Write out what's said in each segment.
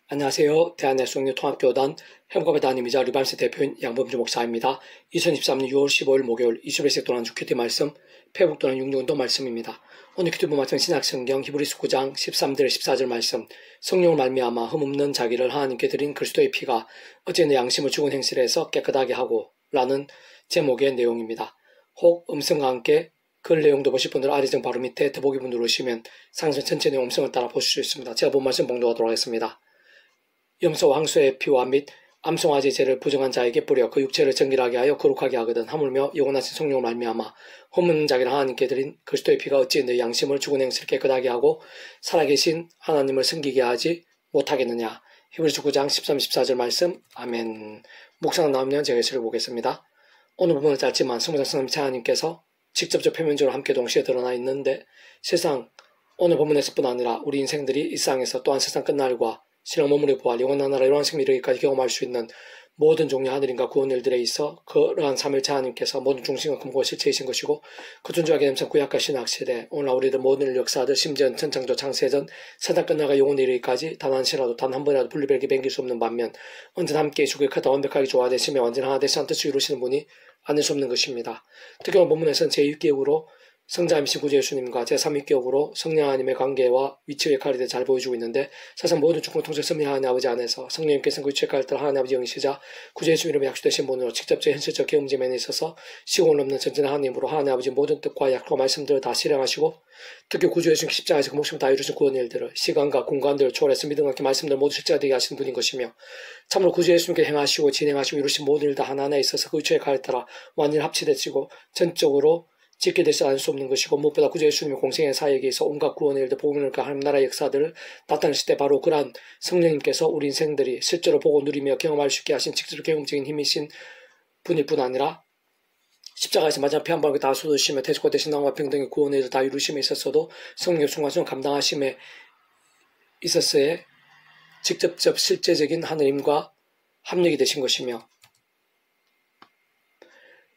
안녕하세요. 대한예수교통합교단 행복의 담임이자 리반스 대표인 양범주 목사입니다. 2023년 6월 15일 목요일 이슈베이스 동안 큐티 말씀, 페북 동안 육류운동 말씀입니다. 오늘 큐티브 말씀 신약성경 히브리서 9장 13절 14절 말씀, 성령을 말미암아 흠없는 자기를 하나님께 드린 그리스도의 피가 어제 내 양심을 죽은 행실에서 깨끗하게 하고 라는 제목의 내용입니다. 혹 음성과 함께 글 내용도 보실 분들은 아래정 바로 밑에 더보기문 누르시면 상선 전체 내용 음성을 따라 보실 수 있습니다. 제가 본 말씀 봉독하도록 하겠습니다. 염소와 황소의 피와 및 암송아지 죄를 부정한 자에게 뿌려 그 육체를 정결하게 하여 거룩하게 하거든. 하물며 영원하신 성령을 말미암아 흠없는 자기를 하나님께 드린 그리스도의 피가 어찌 너희 양심을 죽은 행실을 깨끗하게 하고 살아계신 하나님을 섬기게 하지 못하겠느냐. 히브리서 9장 13, 14절 말씀. 아멘. 묵상 나오면 제가 예시를 보겠습니다. 오늘 부분은 짧지만 성부장 성님 하나님께서 직접적 표면적으로 함께 동시에 드러나 있는데 세상 오늘 본문에서뿐 아니라 우리 인생들이 일상에서 또한 세상 끝날과 신앙 머무르 부활, 영원한 나라, 영원한 생명을 이르기까지 경험할 수 있는 모든 종류 하늘인과 구원 일들에 있어 그러한 삼일체 하나님께서 모든 중심과 근본과 실체이신 것이고 그 존재하게 냄새 구약과 신학 시대 오늘날 우리들 모든 역사들 심지어는 천창조 창세전 세상 끝나가 영원히 이르기까지 단 한 시라도 단 한 번이라도 분리별게 뱅길 수 없는 반면 언제나 함께 주기에 크다 완벽하게 조화되시며 완전한 하나 되시는 뜻을 이루시는 분이 아닐 수 없는 것입니다. 특히 오늘 본문에서는 제6기역으로 성자이신 구주 예수님과 제3위격으로 성령 하나님의 관계와 위치 역할에 대해 잘 보여주고 있는데 세상 모든 주권 통제 섭리 하나님 아버지 안에서 성령님께서는 그 위치 역할을 따라 하나님 아버지 영이시자 구주 예수 이름에 약속되신 분으로 직접적 현실적 경험지면에 있어서 시공을 넘는 전진한 하나님으로 하나님 아버지 모든 뜻과 약속과 말씀들을 다 실행하시고 특히 구주 예수님 십자가에서 그 목숨을 다 이루신 구원 일들을 시간과 공간들을 초월해서 믿음과 함께 말씀들 모두 실제가 되게 하시는 분인 것이며 참으로 구주 예수님께 행하시고 진행하시고 이루신 모든 일 다 하나하나에 있어서 그 위치 역할에 따라 완전히 합치되시고 전적으로 짓게 되지 않을 수 없는 것이고 무엇보다 구주 예수님의 공생의 사역에 있어 온갖 구원의 일들 복음을 하나님 나라의 역사들을 나타내실 때 바로 그러한 성령님께서 우리 인생들이 실제로 보고 누리며 경험할 수 있게 하신 직접 경험적인 힘이신 분일 뿐 아니라 십자가에서 마지막 피 한 방울 다 쏟으시며 대속과 대신 나와 평등의 구원의 일을 다 이루심에 있어서도 성령의 순간순간 감당하심에 있어서의 직접적 실제적인 하느님과 합력이 되신 것이며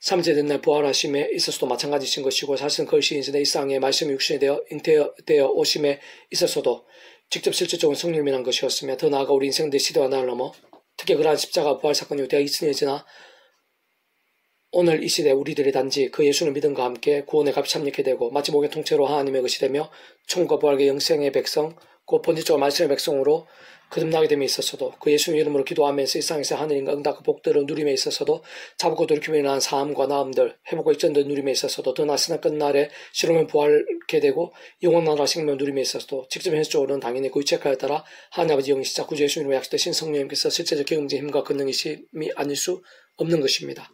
3제 된 날 부활하심에 있어서도 마찬가지신 것이고 사실은 그것이 인생의 일상의 말씀이 육신이 되어 잉태되어 오심에 있어서도 직접 실질적인 성령이란 것이었으며 더 나아가 우리 인생들의 시대와 나를 넘어 특히 그러한 십자가 부활 사건이 대가 2000년이 지나 오늘 이 시대 우리들이 단지 그 예수를 믿음과 함께 구원의 값이 참여하게 되고 마치 목의 통째로 하나님의 것이 되며 총과 부활의 영생의 백성 그 본질적으로 말씀의 백성으로 거듭나게 됨에 있어서도 그 예수님 이름으로 기도하면서 일상에서 하늘인과 응답 그 복들을 누림에 있어서도 잡고 돌이키며 일어난 삶과 나음들 회복과 일전들 누림에 있어서도 더 나스나 끝날에 실험에 부활게 되고 영원나라 생명을 누림에 있어서도 직접 현실적으로는 당연히 그 위치에 따라 하나님 아버지 영이시자 구주 예수님으로 약속되신 성령님께서 실제적 경험적 힘과 권능이심이 아닐 수 없는 것입니다.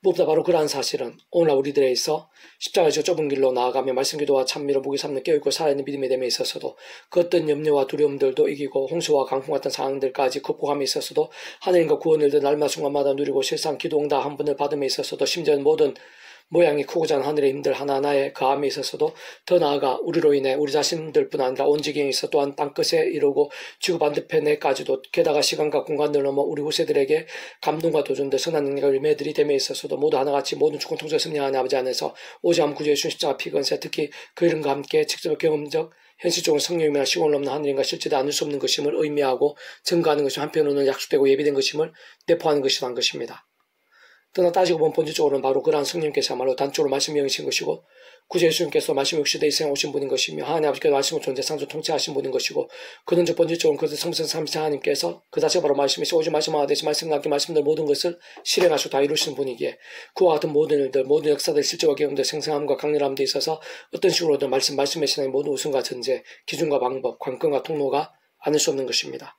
무엇보다 바로 그러한 사실은 오늘날 우리들에 있어 십자가에서 좁은 길로 나아가며 말씀 기도와 찬미로 무기 삼는 깨어있고 살아있는 믿음의 됨에 있어서도 그 어떤 염려와 두려움들도 이기고 홍수와 강풍 같은 상황들까지 극복함에 있어서도 하나님과 구원을 날마다 순간마다 누리고 실상 기도 응답 한 번을 받음에 있어서도 심지어 모든 모양이 크고 작은 하늘의 힘들 하나하나에 가함에 있어서도 더 나아가 우리로 인해 우리 자신들뿐 아니라 온 지경에 있어 또한 땅끝에 이르고 지구 반대편에까지도 게다가 시간과 공간을 넘어 우리 후세들에게 감동과 도전들 선한 능력을 일매들이 됨에 있어서도 모두 하나같이 모든 주권 통제 승리하는 아버지 안에서 오직 한 구주 예수 십자가 피건세 특히 그 이름과 함께 직접 경험적 현실적으로 성령이나 시공을 넘는 하늘인가 실제도 않을 수 없는 것임을 의미하고 증거하는 것이 한편으로는 약속되고 예비된 것임을 내포하는 것이란 것입니다. 그러나 따지고 보면 본질적으로는 바로 그러한 성령께서야말로 단적으로 말씀이 영이신 것이고 구주 예수님께서 말씀이 육시대에 이생에 오신 분인 것이며 하나님 아버지께서 말씀을 존재 상조 통치하신 분인 것이고 그는 저 본질적으로 그 성성 삼위체 하나님께서 그 자체가 바로 말씀이시고 오직 말씀하나 되시 말씀과 함께 말씀들 모든 것을 실행하시고 다 이루시는 분이기에 그와 같은 모든 일들 모든 역사들 실제와 경험들 생생함과 강렬함 데 있어서 어떤 식으로든 말씀의 신앙의 모든 우승과 전제 기준과 방법 관건과 통로가 아닐 수 없는 것입니다.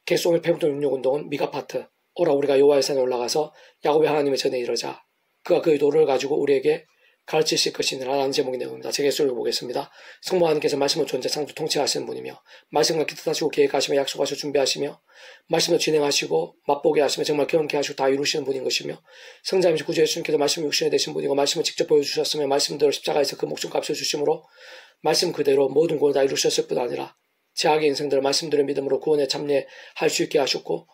계속 오늘 페북동 육력운동은 미가 파트 오라 우리가 여호와의 산에 올라가서 야곱의 하나님의 전에 이르자 그가 그의 도를 가지고 우리에게 가르치실 것이니라라는 제목의 내용입니다. 제가 예수 읽어보겠습니다. 성부 하나님께서 말씀을 존재 상주 통치하시는 분이며 말씀과 뜻하시고 계획하시며 약속하시고 준비하시며 말씀을 진행하시고 맛보게 하시며 정말 경험케 하시고 다 이루시는 분인 것이며 성자이신 구주 예수님께서 말씀이 육신이 되신 분이고 말씀을 직접 보여주셨으며 말씀대로 십자가에서 그 목숨값을 주심으로 말씀 그대로 모든 구원을 다 이루셨을 뿐 아니라 제 악의 인생들을 말씀대로 믿음으로 구원에 참여할 수 있게 하셨고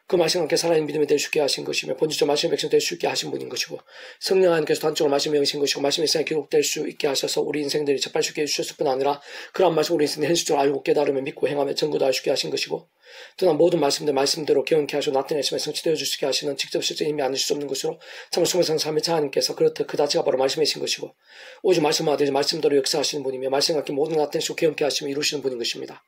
그 말씀과 함께 살아있는 믿음이 될 수 있게 하신 것이며 본질적 말씀의 백성 될 수 있게 하신 분인 것이고 성령 하나님께서 단적으로 말씀을 영신 것이고 말씀의 세상에 기록될 수 있게 하셔서 우리 인생들이 접할 수 있게 해주셨을 뿐 아니라 그런 말씀 우리 인생을 현실적으로 알고 깨달으며 믿고 행하며 증거도 할 수 있게 하신 것이고 또한 모든 말씀대로 경험케 하시고 나타내시며 성취되어 주시게 하시는 직접 실제 힘이 아닐 수 없는 것으로 참으로 숨어성 삼위차 하나님께서 그렇듯 그 자체가 바로 말씀이신 것이고 오직 말씀만 되지 말씀대로 역사하시는 분이며 말씀과 함께 모든 나타내시고 경험케 하시며 이루시는 분인 것입니다.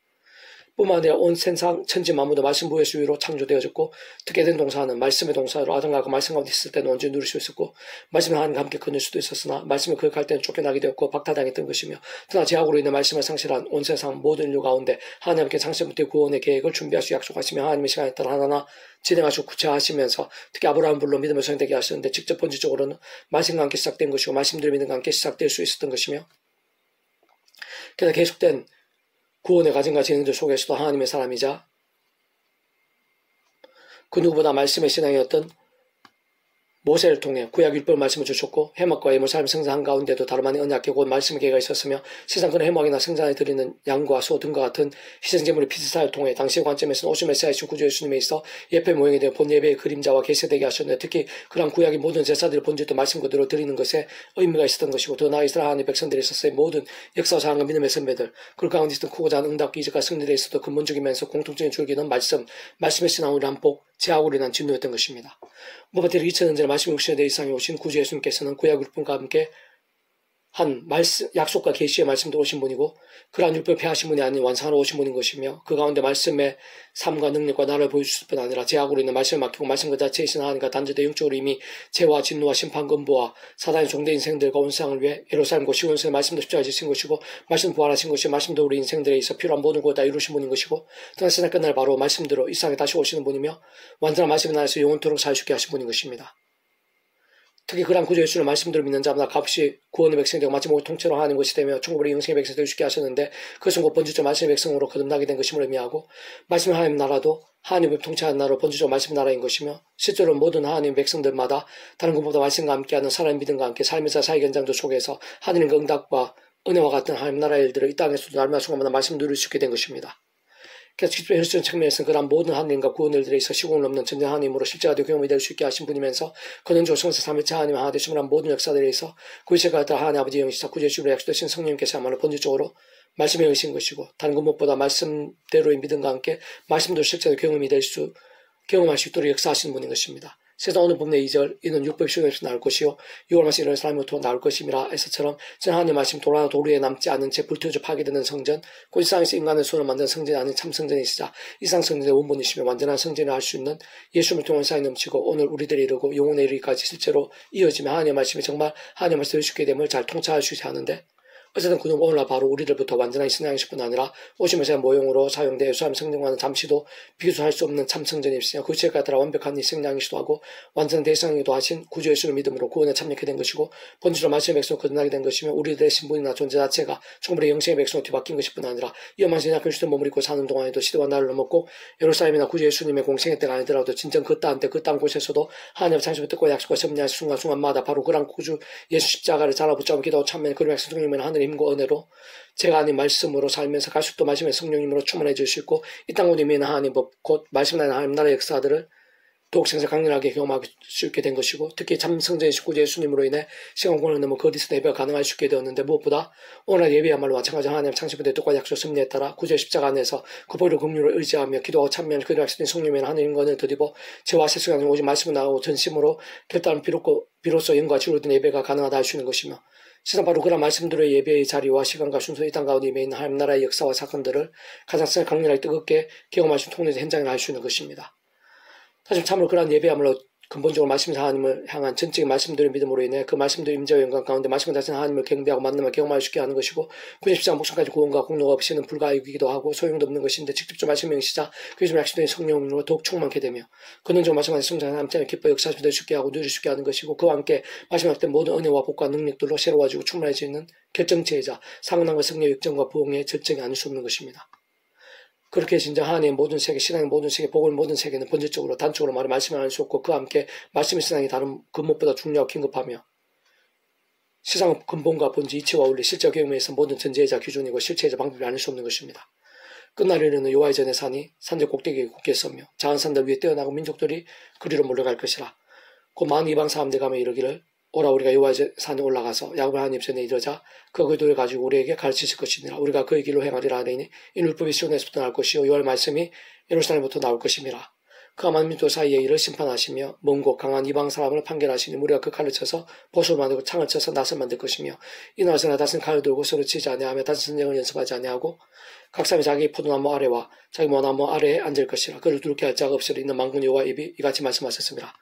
뿐만 아니라 온 세상 천지 만물도 말씀 부의 수위로 창조되어졌고 특혜된 동사는 말씀의 동사로 아담과 그 말씀 가운데 있을 때는 언제 누릴 수 있었고 말씀의 하나님과 함께 끊을 수도 있었으나 말씀을 거역할 때는 쫓겨나게 되었고 박탈당했던 것이며 그러나 제약으로 인해 말씀을 상실한 온 세상 모든 인류 가운데 하나님께 창세부터 구원의 계획을 준비하시고 약속하시며 하나님의 시간에 따라 하나하나 진행하시고 구체하시면서 특히 아브라함 불러 믿음을 성되게 하셨는데 직접 본질적으로는 말씀과 함께 시작된 것이고 말씀들을 믿음과 함께 시작될 수 있었던 것이며 그러나 계속된 구원의 과정과 진행들 속에서도 하나님의 사람이자 그 누구보다 말씀의 신앙이었던 모세를 통해 구약 율법 말씀을 주셨고 해막과 예물 삶 성장한 가운데도 다름 아닌 언약계 곧 말씀의 계가 있었으며 세상 그 해막이나 성장에 드리는 양과 소 등과 같은 희생제물의 피스사를 통해 당시의 관점에서는 오실 메시아이신 구주 예수님에 있어 예배 모형이 되어 본 예배의 그림자와 계시되게 하셨는데 특히 그러한 구약의 모든 제사들을 본질도 말씀 그대로 드리는 것에 의미가 있었던 것이고 더 나아 이스라엘 하나님의 백성들이 있었어요. 모든 역사와 자랑과 믿음의 선배들 그 가운데 있었던 크고 작은 응답 기적과 승리에 있어도 근본적이면서 공통적인 줄기는 말씀의 신앙으로 한복 제약으로 인한 진노였던 것입니다. 무엇보다 2000년 전에 말씀 60년 대 이상에 오신 구주 예수님께서는 구약 율법과 함께 한 말씀, 약속과 계시의 말씀도 오신 분이고 그러한 율법을 폐하신 분이 아닌 완성하러 오신 분인 것이며 그 가운데 말씀의 삶과 능력과 나를 보여주실 뿐 아니라 제약으로 있는 말씀을 맡기고 말씀 그 자체이신 하나님과 단절된 영적으로 이미 죄와 진노와 심판 근보와 사단의 종대 인생들과 온 세상을 위해 예루살렘 시온에서 말씀도 십자가에 지신 것이고 말씀 부활하신 것이 말씀도 우리 인생들에 있어 필요한 모든 것 다 이루신 분인 것이고 또한 세상 끝날 바로 말씀대로 이 세상에 다시 오시는 분이며 완전한 말씀의 나라에서 영원토록 살 수 있게 하신 분인 것입니다. 특히 그러한 구주 예수를 말씀대로 믿는 자마다 값이 구원의 백성이 되고 마치 모두 통째로 하는 것이 되며 천국의 영생의 백성이 되기 쉽게 하셨는데 그것은 곧 본질적 말씀의 백성으로 거듭나게 된 것임을 의미하고 말씀의 하나님 나라도 하나님을 통치하는 나라로 본질적 말씀 나라인 것이며 실제로 모든 하나님 백성들마다 다른 것보다 말씀과 함께하는 사람 믿음과 함께 삶의 사회 현장들 속에서 하나님의 응답과 은혜와 같은 하나님 나라의 일들을 이 땅에서도 날마다 순간마다 말씀 누릴 수 있게 된 것입니다. 그래서 직접 현실적인 측면에서는 그러한 모든 하나님과 구원 일들에 있어 시공을 넘는 전쟁 하나님으로 실제가 경험이 될 수 있게 하신 분이면서 근원적으로 성세 삼위체 하나님 하나 되심을 한 모든 역사들에 있어 그 시대가 따라 하나님 아버지 영이시사 구주 예수로 약속되신 성령님께서야말로 본질적으로 말씀에 의신 것이고 다른 것 무엇보다 말씀대로의 믿음과 함께 말씀도 실제로 경험할 수 있도록 역사하시는 분인 것입니다. 세상 어느 부분의 2절 이는 율법 시험에서 나올 것이요 6월 말씀 이런 사람으로부터 나올 것임이라 에서처럼 전 하나님 말씀 돌아나 도리에 남지 않은 채 불태워져 파괴되는 성전 곧 이 세상에서 인간의 손을 만든 성전이 아닌 참 성전이시자 이상 성전의 원본이시며 완전한 성전을 할 수 있는 예수님을 통한 사이 넘치고 오늘 우리들이 이르고 영혼에 이르기까지 실제로 이어지며 하나님의 말씀이 정말 하나님의 말씀을 쉽게 됨을 잘 통찰할 수 있게 하는데 어쨌든 그는 오늘날 바로 우리들부터 완전한 신앙식뿐 아니라 오시면서 모형으로 사용되어 예수님 성령과는 잠시도 비교할 수 없는 참 성전이시며 그 죄가 따라 완벽한 이 성량이시도 하고 완전한 대성이기도 하신 구주 예수를 믿음으로 구원에 참여하게 된 것이고 본질로 말씀의 백성으로 거듭나게 된 것이며 우리들의 신분이나 존재 자체가 충분히 영생의 백성으로 뒤바뀐 것일 뿐 아니라 위험한 신약 근시된 몸을 입고 사는 동안에도 시대와 날을 넘었고 예루살렘이나 구주 예수님의 공생의 때가 아니더라도 진정 그 땅 때 그 땅 곳에서도 하나님의 창조의 뜻과 약속과 섭리할 순간순간마다 바로 그런 구주 예수 십자가를 잘라붙잡고 기도하고 참여하는 그런 성령님은 하늘의 힘과 은혜로 제가 아닌 말씀으로 살면서 갈수록 말씀의 성령님으로 충만해 주시고 이 땅 오니 있는 하나님 법 곧 말씀 나는 하나님 나라의 역사들을 더욱 생생 강렬하게 경험할 수 있게 된 것이고 특히 참 성전이신 구주 예수님으로 인해 시간권을 넘어 그 어디서 예배가 가능할 수 있게 되었는데 무엇보다 오늘 예배야말로 마찬가지 하나님 창조의 뜻과 약속 섭리에 따라 구주의 십자가 안에서 그 보혈의 긍휼을 의지하며 기도하고 참여하는 그들 약속된 성령님의 하나님 권을 드리고 죄와 세수가 오직 말씀을 나가고 전심으로 결단을 비로소 영과 지루된 예배가 가능하다 할 수 있는 것이며 세상 바로 그런 말씀들의 예배의 자리와 시간과 순서 이 땅 가운데 있는 하나님 나라의 역사와 사건들을 가장 강렬하게 뜨겁게 경험할 수 있는 통로에서 현장을 할 수 있는 것입니다. 사실 참으로 그러한 예배야말로 근본적으로 말씀 하나님을 향한 전적인 말씀들의 믿음으로 인해 그 말씀들의 임재와 영광 가운데 말씀을 다스리는 하나님을 경배하고 만남을 경험할 수 있게 하는 것이고 90장 목숨까지 구원과 공로가 없이는 불가이기도 하고 소용도 없는 것인데 직접적 말씀의 영시자 그리스도 약속된 성령으로 더욱 충만케 되며 근원적으로 말씀하신 성장을 함께 기뻐 역사하시며 될 수 있게 하고 누릴 수 있게 하는 것이고 그와 함께 말씀할 때 모든 은혜와 복과 능력들로 새로워지고 충만해져 있는 결정체이자 상응함과 승리의 역정과 부흥의 절정이 아닐 수 없는 것입니다. 그렇게 진짜 하나님의 모든 세계, 신앙의 모든 세계, 복의 모든 세계는 본질적으로 단적으로 말씀을 할 수 없고 그와 함께 말씀의 신앙이 다른 근본보다 중요하고 긴급하며 세상의 근본과 본질, 이치와 원리, 실제 경험에서 모든 전제이자 기준이고 실체이자 방법이 아닐 수 없는 것입니다. 끝날 이르는 여호와의 전에 산이 산들 꼭대기에 굳게 서며 작은 산들 위에 떼어나고 민족들이 그리로 몰려갈 것이라. 곧 많은 이방 사람들 가며 이르기를 오라 우리가 여호와의 산에 올라가서 야곱의 하나님 전에 이르자 그 의도를 가지고 우리에게 가르치실 것이니라. 우리가 그의 길로 행하리라 하더니 이 율법이 시온에서부터 나올 것이요 여호와의 말씀이 예루살렘부터 나올 것임이라. 그가 만민족 사이에 이를 심판하시며 먼 곳 강한 이방 사람을 판결하시니 우리가 그 칼을 쳐서 보소를 만들고 창을 쳐서 낫을 만들 것이며 이 나라에서 다신 칼을 들고 서로 치지 아니하며 다신 전쟁을 연습하지 아니하고 각 사람이 자기 포도나무 아래와 자기 모나무 아래에 앉을 것이라. 그를 두렵게 할 자가 없으리. 있는 만군 여호와 입이 이같이 말씀하셨습니다.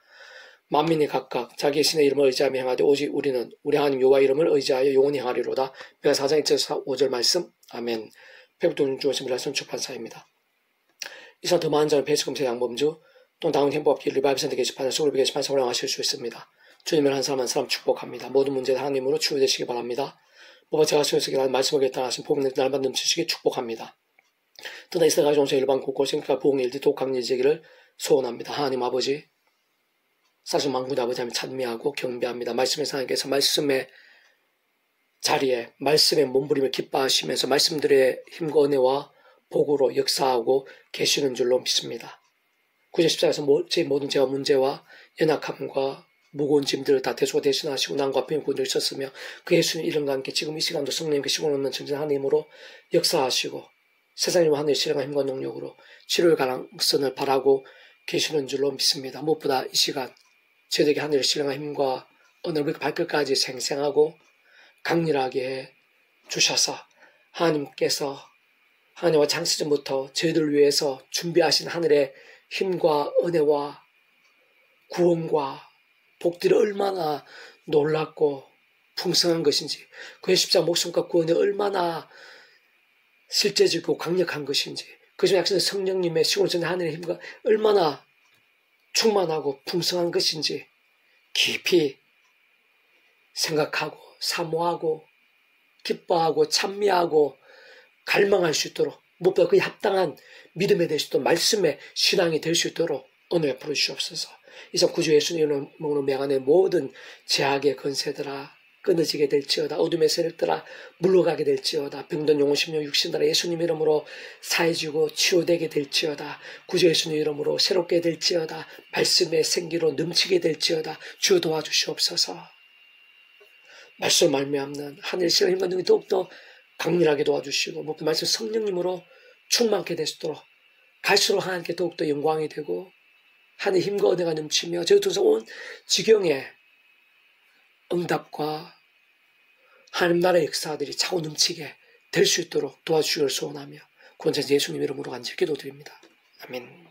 만민이 각각 자기의 신의 이름을 의지하며 행하되 오직 우리는 우리 하나님 여호와 이름을 의지하여 영원히 행하리로다. 베가 4장 1절 5절 말씀. 아멘. 배북돈 주어진 말씀 출판사입니다. 이상 더 많은 점을 배수금세 양범주 또 다운 행복업기 리바이브센터 게시판에 서울 게시판에서 활용하실 수 있습니다. 주님을 한 사람 한 사람 축복합니다. 모든 문제 하나님으로 치유되시기 바랍니다. 뭐가 제가 수요석에 말씀을 겠다하신 복음을 날만 넘치시기 축복합니다. 또다 이스라엘 가정에서 일반 곳곳에 부흥의 일들이 더욱 강해지기를 소원합니다. 하나님 아버지 사실 만군의 아버지 하나님 찬미하고 경배합니다. 말씀의 하나님께서 말씀의 자리에 말씀의 몸부림을 기뻐하시면서 말씀들의 힘과 은혜와 복으로 역사하고 계시는 줄로 믿습니다. 9절 14절에서 제 모든 죄와 문제와 연약함과 무거운 짐들을 다 대수가 대신하시고 난과 아픔의 구원을 주셨으며 그 예수님 이름과 함께 지금 이 시간도 성령님께 시공 없는 전진 하나님으로 역사하시고 세상의 하늘의 신령한 힘과 능력으로 치료의 가능성을 바라고 계시는 줄로 믿습니다. 무엇보다 이 시간 저에게 하늘의 신령한 힘과 오늘 발끝까지 생생하고 강렬하게 해 주셔서 하나님께서 하나님과 장시전부터 저희들 위해서 준비하신 하늘의 힘과 은혜와 구원과 복들이 얼마나 놀랍고 풍성한 것인지 그의 십자가 목숨과 구원이 얼마나 실제적이고 강력한 것인지 그중 약속된 성령님의 시공전의 하늘의 힘과 얼마나 충만하고 풍성한 것인지 깊이 생각하고 사모하고 기뻐하고 찬미하고 갈망할 수 있도록 무엇보다 그에 합당한 믿음에 될 수 있도록 말씀의 신앙이 될 수 있도록 은혜 베풀어 주시옵소서. 이상 구주 예수님 이름으로 명하는 모든 제약의 건세들아 끊어지게 될지어다. 어둠의 세력들아 물러가게 될지어다. 병든 영혼 심령 육신들아 예수님 이름으로 사해지고 치유되게 될지어다. 구주 예수님 이름으로 새롭게 될지어다. 말씀의 생기로 넘치게 될지어다. 주여 도와주시옵소서. 말씀 말미암는 하늘의 신의 힘과 능력이 더욱더 강렬하게 도와주시고 무엇보다 말씀 성령님으로 충만케 될 수 있도록 갈수록 하나님께 더욱더 영광이 되고 하나님의 힘과 은혜가 넘치며 저희 통해서 온 지경에 응답과 하나님 나라의 역사들이 차고 넘치게 될 수 있도록 도와주시기를 소원하며 구원자 예수님 이름으로 간절히 기도드립니다. 아멘.